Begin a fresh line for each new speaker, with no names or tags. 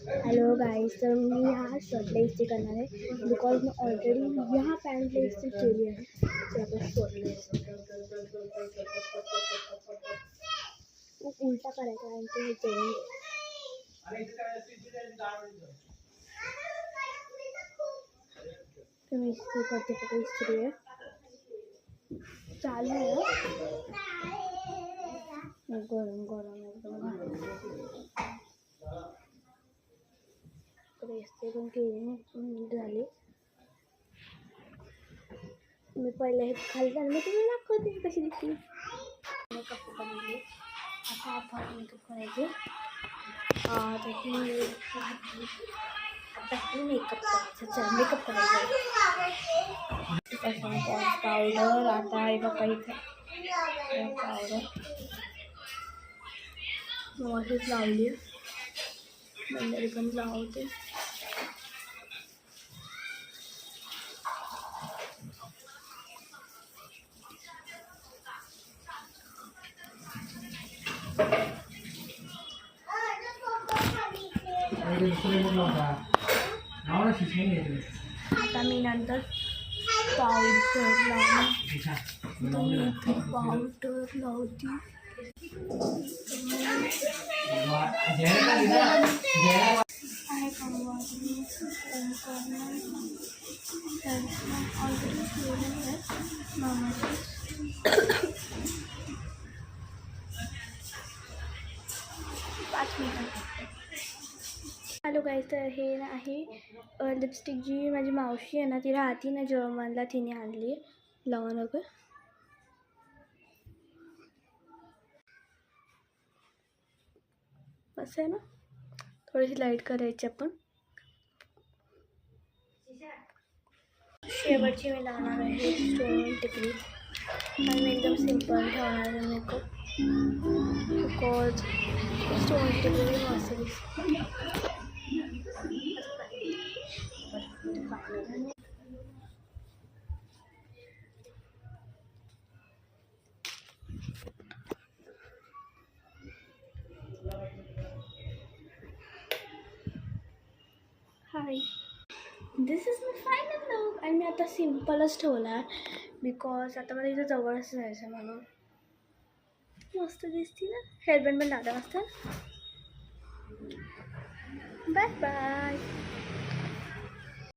Hello guys, तर मी हा शर्टला इस्त्री करणार आहे बिकॉज मी ऑलरेडी ह्या पॅन्टला इस्त्री केली आहे. तर आपण शर्टला उलटा करायचा आणि ते जेवण मी इस्त्री करते. फक्त इस्त्री आहे चालू आहे. गरम गरम एकदम इस्त्री पण केली झाली. मी पहिले हे खाली झालं मग तुम्ही दाखवते कशी दिसली. मेकअप बनवली. आता आपण मेकअप करायचे. आता मेकअप करायचं. मेकअप करायचं पावडर. आता हे बघा इथे पावडर मशीच लावली. बंदरी पण लावते. आता मी नंतर पावडर लावते. हॅलो गाईज, तर हे आहे लिपस्टिक जी माझी मावशी आहे ना, ती राहते ना जर्मनला, तिने आणली. लावा नका असं आहे ना, थोडीशी लाईट करायची आपण. शेवटची मी लावणार आहे स्टोन टिकली आणि मी एकदम सिम्पल ठेवणार आहे मेकअप बिकॉज स्टोन टिकली मस्त दिसते. हाय, दिस इज माय फायनल लुक. आणि मी आता सिम्पलच ठेवला आहे बिकॉज आता मला इथं जवळच जायचं म्हणून. मस्त दिसते ना. हेअरबँड पण लावला मस्त. Bye bye.